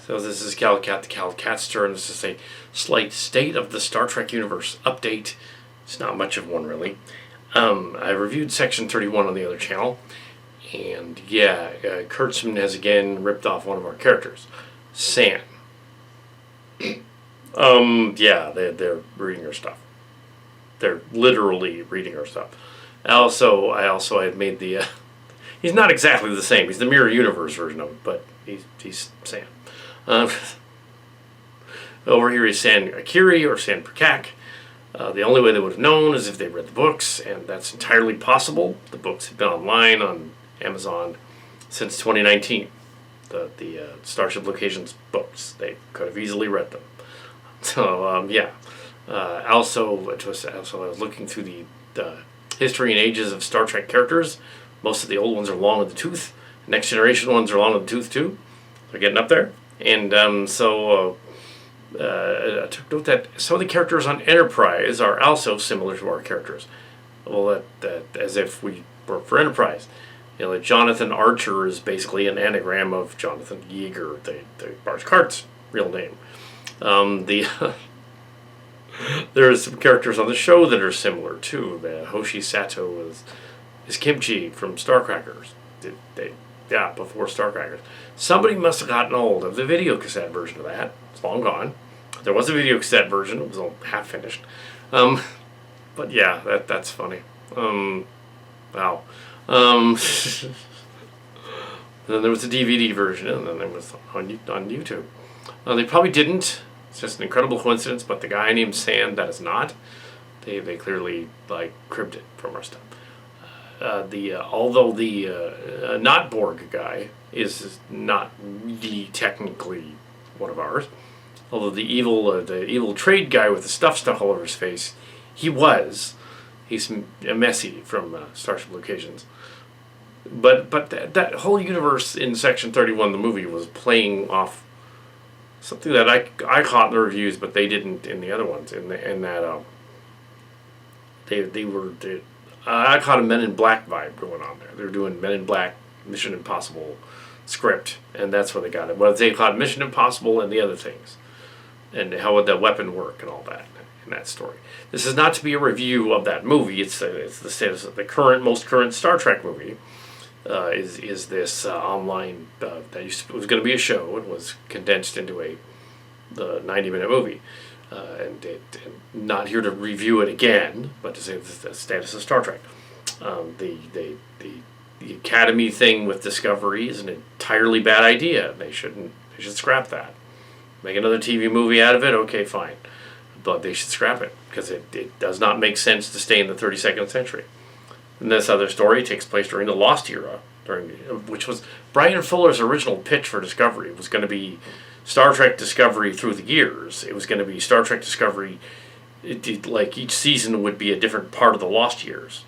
So this is Kal Kat, the Kal Katster, and this is a slight state of the Star Trek universe update. It's not much of one, really. I reviewed Section 31 on the other channel, and yeah, Kurtzman has again ripped off one of our characters, San. Yeah, they're reading her stuff. They're literally reading her stuff. I also had made the. He's not exactly the same. He's the Mirror Universe version of it, but he's San. Over here he's San Akiri or San Perkak. The only way they would have known is if they read the books, and that's entirely possible. The books have been online on Amazon since 2019. The Starship Locations books. They could have easily read them. So, yeah. Also, I was looking through the history and ages of Star Trek characters. Most of the old ones are long in the tooth. Next generation ones are long in the tooth, too. They're getting up there. And I took note that some of the characters on Enterprise are also similar to our characters. Well, that as if we work for Enterprise. You know, like Jonathan Archer is basically an anagram of Jonathan Yeager, the Barge Cart's real name. There are some characters on the show that are similar too. The Hoshi Sato is Kimchi from Starcrackers. Before Starcrackers. Somebody must have gotten hold of the video cassette version of that. It's long gone. There was a video cassette version. It was all half finished. But yeah, that's funny. Wow. Then there was a DVD version, and then there was on YouTube. They probably didn't. It's just an incredible coincidence. But the guy named San, that is not. They clearly cribbed it from our stuff. Although the not Borg guy is not really technically one of ours. Although the evil trade guy with the stuff stuck all over his face, he's a Messi from Starship Locations. But that whole universe in Section 31, the movie, was playing off something that I caught in the reviews, but they didn't in the other ones. I caught a Men in Black vibe going on there. They were doing Men in Black, Mission Impossible script, and that's where they got it. Well, they caught Mission Impossible and the other things, and how would that weapon work and all that in that story. This is not to be a review of that movie. It's the status of the most current Star Trek movie. Is this online that was going to be a show and was condensed into the 90-minute movie. And not here to review it again, but to say the status of Star Trek. The Academy thing with Discovery is an entirely bad idea. They should scrap that. Make another TV movie out of it. Okay, fine, but they should scrap it because it does not make sense to stay in the 32nd century. And this other story takes place during the Lost era, which was Brian Fuller's original pitch for Discovery. It was going to be Star Trek Discovery through the years. It was going to be Star Trek Discovery. Each season would be a different part of the Lost years.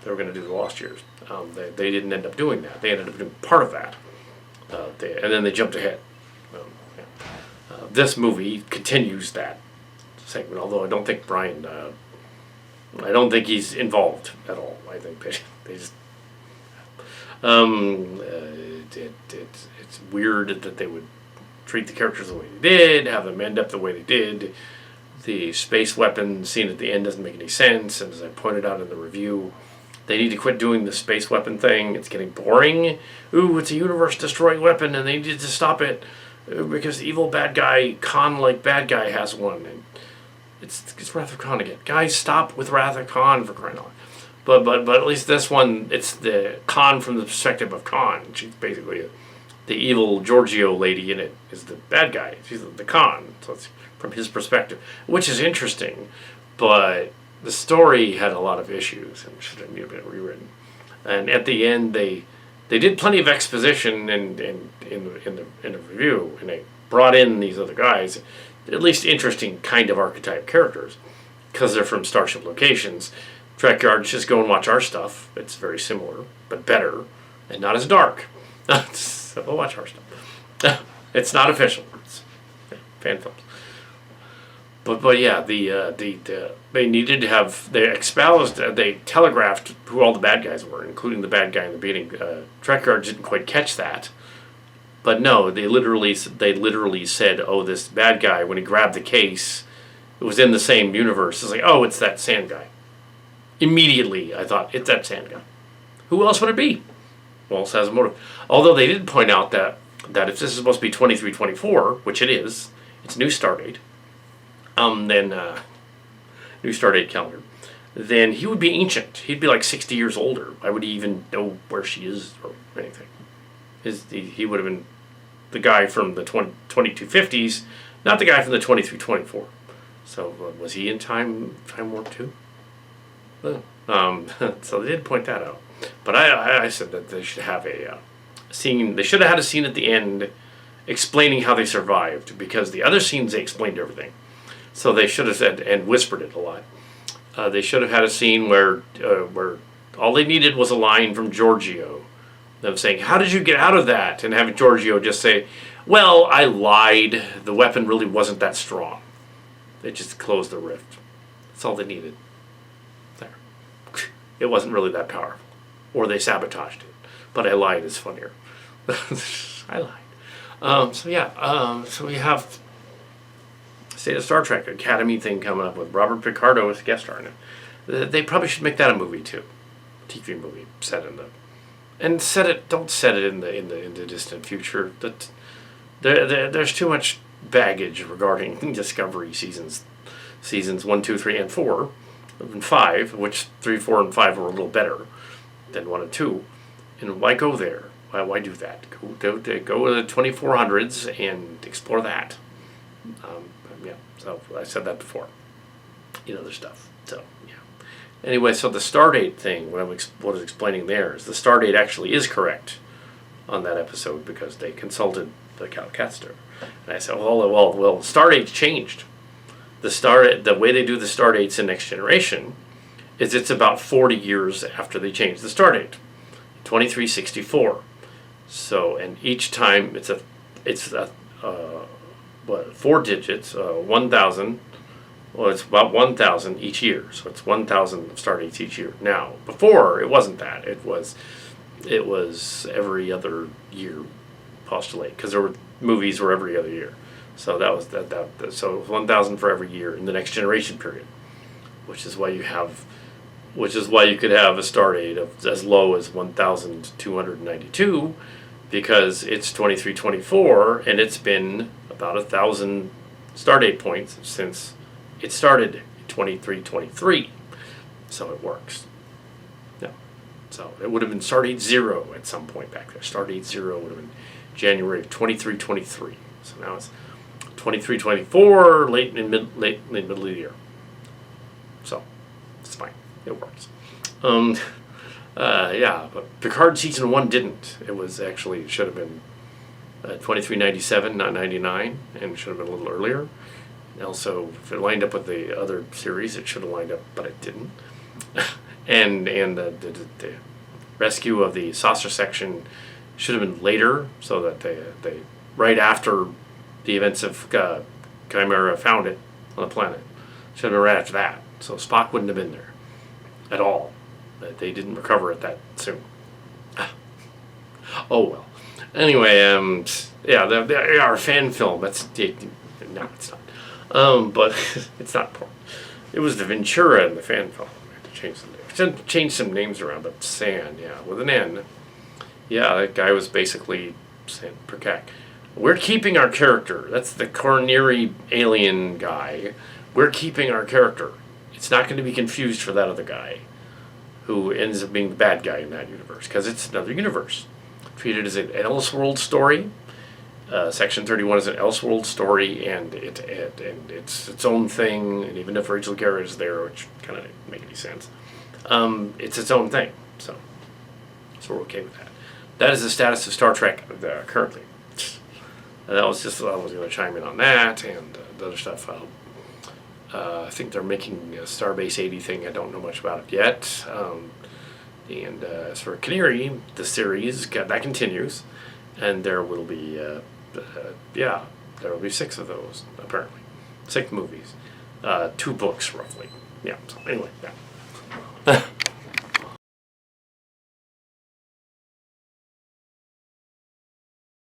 They were going to do the Lost years. They didn't end up doing that. They ended up doing part of that, and then they jumped ahead. This movie continues that segment. Although I don't think Brian. I don't think he's involved at all. I think they just. It's weird that they would treat the characters the way they did, have them end up the way they did. The space weapon scene at the end doesn't make any sense, and as I pointed out in the review, they need to quit doing the space weapon thing. It's getting boring. Ooh, it's a universe-destroying weapon, and they need to stop it because the evil bad guy, Khan-like bad guy, has one. And it's Wrath of Khan again. Guys, stop with Wrath of Khan, for crying out loud. But at least this one, it's the Khan from the perspective of Khan. She's basically the evil Giorgio lady in it is the bad guy. She's the Khan, so it's from his perspective, which is interesting. But the story had a lot of issues and should have been rewritten. And at the end, they did plenty of exposition in the review, and they brought in these other guys, at least interesting kind of archetype characters, because they're from Starship Locations. Trekyards, just go and watch our stuff. It's very similar, but better, and not as dark. So go watch our stuff. It's not official. It's fan films. But yeah, they needed to have, they telegraphed who all the bad guys were, including the bad guy in the beginning. Trekyards didn't quite catch that, But no, they literally said, oh, this bad guy, when he grabbed the case, it was in the same universe. It's like, oh, it's that sand guy. Immediately, I thought, it's that sand guy. Who else would it be? Who else has a motive? Although they did point out that if this is supposed to be 2324, which it is, it's new start date, then new start date calendar, then he would be ancient. He'd be like 60 years older. Why would he even know where she is or anything? He would have been the guy from the 2250s, not the guy from the 2324. So was he in Time Warp too? So they did point that out. But I said that they should have a scene. They should have had a scene at the end explaining how they survived, because the other scenes they explained everything. So they should have said, and whispered it a lot. They should have had a scene where all they needed was a line from Giorgio, them saying, "How did you get out of that?" And having Giorgio just say, "Well, I lied. The weapon really wasn't that strong. They just closed the rift." That's all they needed. There. It wasn't really that powerful. Or they sabotaged it. But I lied is funnier. I lied. So we have State of Star Trek Academy thing coming up with Robert Picardo as a guest star in it. They probably should make that a movie too. A TV movie set in the... And don't set it in the distant future. There's too much baggage regarding Discovery seasons 1, 2, 3, and 4, and 5, which 3, 4, and 5 were a little better than 1 and 2. And why go there? Why do that? Go to the 2400s and explore that. So I said that before. Other stuff. So yeah. Anyway, so the Stardate thing, what I was explaining there, is the Stardate actually is correct on that episode because they consulted the Kal Kat. And I said, well, Stardate's changed. The way they do the Stardates in Next Generation is it's about 40 years after they changed the Stardate, 2364. So, and each time it's 4 digits, 1,000. Well, it's about 1,000 each year, so it's 1,000 Stardates each year. Now, before it wasn't that. It was every other year postulate, because there were movies were every other year. So that was that. So 1,000 for every year in the Next Generation period, which is why you could have a Stardate of as low as 1,292, because it's 2324 and it's been about 1,000 Stardate points since it started 2323, so it works. Yeah. So it would have been Stardate 0 at some point back there. Stardate 0 would have been January of 2323. So now it's 2324, late middle of the year. So it's fine. It works. But Picard season 1 didn't. It should have been 2397, not 99, and it should have been a little earlier. And also, if it lined up with the other series, it should have lined up, but it didn't. and the rescue of the saucer section should have been later, so that they right after the events of Chimera found it on the planet. Should have been right after that. So Spock wouldn't have been there at all. They didn't recover it that soon. Oh well. Anyway, our fan film. No, it's not. But it's not important. It was the Ventura in the fan film. I had to change some names around, but Sand, with an N. Yeah, that guy was basically Sand Perkak. We're keeping our character. That's the coronary alien guy. We're keeping our character. It's not going to be confused for that other guy who ends up being the bad guy in that universe, because it's another universe. Treated as an Elseworld story. Section 31 is an Elseworld story, and it's its own thing, and even if Rachel Garrett is there, which kind of doesn't make any sense, it's its own thing. So we're okay with that. That is the status of Star Trek currently. I was going to chime in on that, and the other stuff. I think they're making a Starbase 80 thing. I don't know much about it yet. And as for Canary, the series that continues, and there will be there will be 6 of those apparently, 6 movies, 2 books roughly. Yeah. So anyway, yeah.